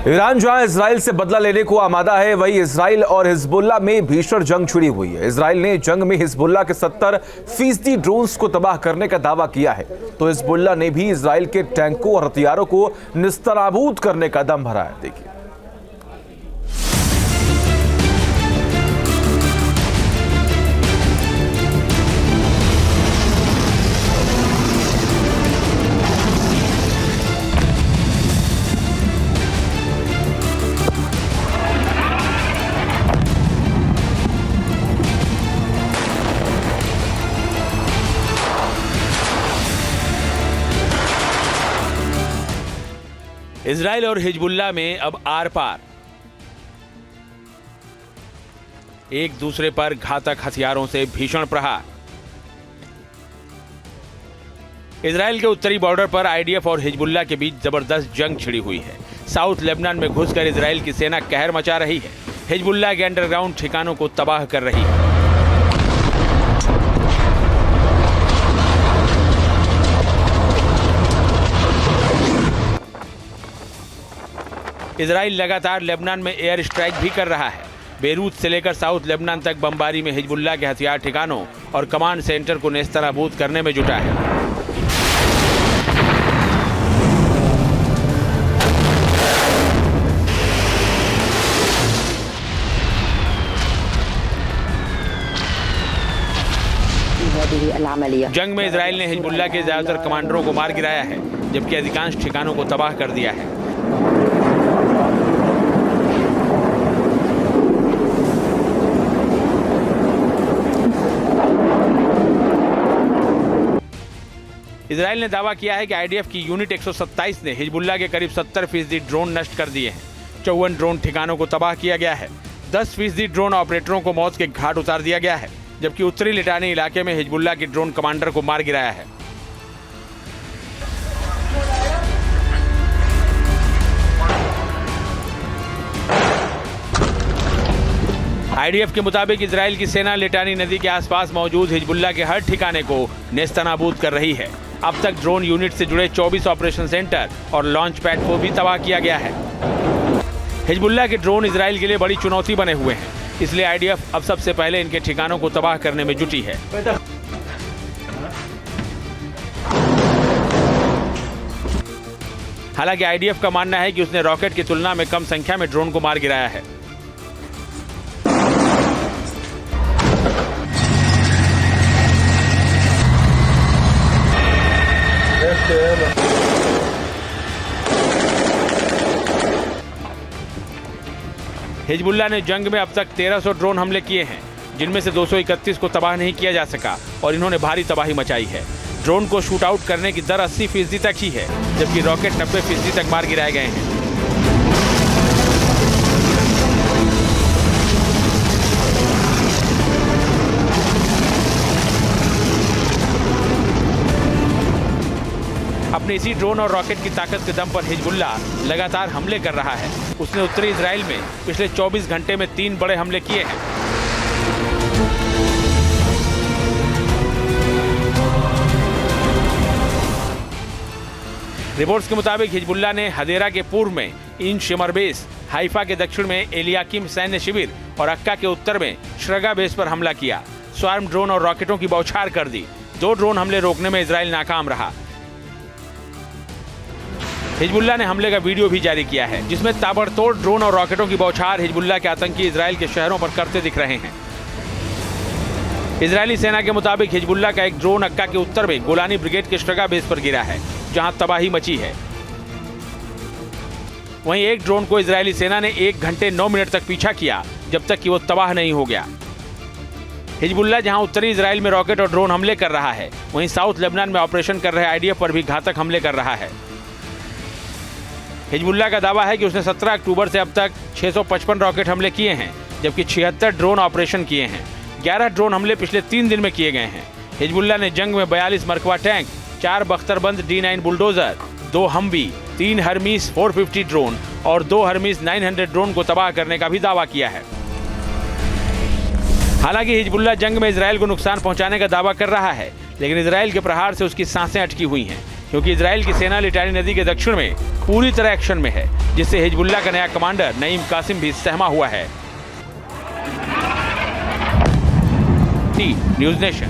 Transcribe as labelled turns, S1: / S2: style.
S1: Iran जहां Israel से बदला लेने को आमादा है, वहीं इजराइल और हिजबुल्लाह में भीषण जंग छिड़ी हुई है। इजराइल ने जंग में हिजबुल्लाह के 70% ड्रोन्स को तबाह करने का दावा किया है, तो हिजबुल्लाह ने भी इजराइल के टैंकों और हथियारों को निस्तनाबूद करने का दम भरा है। देखिए,
S2: इजराइल और हिजबुल्लाह में अब आर पार, एक दूसरे पर घातक हथियारों से भीषण प्रहार। इजराइल के उत्तरी बॉर्डर पर आईडीएफ और हिजबुल्लाह के बीच जबरदस्त जंग छिड़ी हुई है। साउथ लेबनान में घुसकर इजराइल की सेना कहर मचा रही है, हिजबुल्लाह के अंडरग्राउंड ठिकानों को तबाह कर रही है। इजराइल लगातार लेबनान में एयर स्ट्राइक भी कर रहा है। बेरूत से लेकर साउथ लेबनान तक बमबारी में हिजबुल्लाह के हथियार ठिकानों और कमांड सेंटर को नेस्तनाबूद करने में जुटा है। जंग में इजराइल ने हिजबुल्लाह के ज्यादातर कमांडरों को मार गिराया है, जबकि अधिकांश ठिकानों को तबाह कर दिया है। इजराइल ने दावा किया है कि आईडीएफ की यूनिट 127 ने हिजबुल्लाह के करीब 70% ड्रोन नष्ट कर दिए हैं। 54 ड्रोन ठिकानों को तबाह किया गया है। 10% ड्रोन ऑपरेटरों को मौत के घाट उतार दिया गया है, जबकि उत्तरी लिटानी इलाके में हिजबुल्लाह के ड्रोन कमांडर को मार गिराया है। आईडीएफ के मुताबिक इजराइल की सेना लिटानी नदी के आसपास मौजूद हिजबुल्लाह के हर ठिकाने को नेस्तनाबूद कर रही है। अब तक ड्रोन यूनिट से जुड़े 24 ऑपरेशन सेंटर और लॉन्च पैड को भी तबाह किया गया है। हिजबुल्लाह के ड्रोन इजराइल के लिए बड़ी चुनौती बने हुए हैं, इसलिए आईडीएफ अब सबसे पहले इनके ठिकानों को तबाह करने में जुटी है। हालांकि आईडीएफ का मानना है कि उसने रॉकेट की तुलना में कम संख्या में ड्रोन को मार गिराया है। हिजबुल्लाह ने जंग में अब तक 1300 ड्रोन हमले किए हैं, जिनमें से 231 को तबाह नहीं किया जा सका और इन्होंने भारी तबाही मचाई है। ड्रोन को शूट आउट करने की दर 80% तक ही है, जबकि रॉकेट 90% तक मार गिराए गए हैं। अपने इसी ड्रोन और रॉकेट की ताकत के दम पर हिजबुल्लाह लगातार हमले कर रहा है। उसने उत्तरी इजराइल में पिछले 24 घंटे में 3 बड़े हमले किए हैं। रिपोर्ट्स के मुताबिक हिजबुल्लाह ने हदेरा के पूर्व में इन शिमर बेस, हाइफा के दक्षिण में एलियाकिम सैन्य शिविर और अक्का के उत्तर में श्रगा बेस पर हमला किया। स्वार्म ड्रोन और रॉकेटों की बौछार कर दी। 2 ड्रोन हमले रोकने में इजराइल नाकाम रहा। हिजबुल्लाह ने हमले का वीडियो भी जारी किया है, जिसमें ताबड़तोड़ ड्रोन और रॉकेटों की बौछार हिजबुल्लाह के आतंकी इजराइल के शहरों पर करते दिख रहे हैं। इजरायली सेना के मुताबिक हिजबुल्लाह का एक ड्रोन अक्का के उत्तर में गोलानी ब्रिगेड के श्रगा बेस पर गिरा है, जहां तबाही मची है। वहीं एक ड्रोन को इजरायली सेना ने 1 घंटे 9 मिनट तक पीछा किया, जब तक कि वो तबाह नहीं हो गया। हिजबुल्लाह जहां उत्तरी इजराइल में रॉकेट और ड्रोन हमले कर रहा है, वहीं साउथ लेबनान में ऑपरेशन कर रहे आईडीएफ पर भी घातक हमले कर रहा है। हिजबुल्लाह का दावा है कि उसने 17 अक्टूबर से अब तक 655 रॉकेट हमले किए हैं, जबकि 76 ड्रोन ऑपरेशन किए हैं। 11 ड्रोन हमले पिछले 3 दिन में किए गए हैं। हिजबुल्लाह ने जंग में 42 Merkava tank, 4 बख्तरबंद D9 bulldozer, 2 Humvee, 3 Hermes 450 drone और 2 हर्मीस 900 ड्रोन को तबाह करने का भी दावा किया है। हालांकि हिजबुल्लाह जंग में इजराइल को नुकसान पहुंचाने का दावा कर रहा है, लेकिन इजराइल के प्रहार से उसकी सांसें अटकी हुई हैं। क्योंकि इजराइल की सेना लिटानी नदी के दक्षिण में पूरी तरह एक्शन में है, जिससे हिजबुल्ला का नया कमांडर नईम कासिम भी सहमा हुआ है। News nation.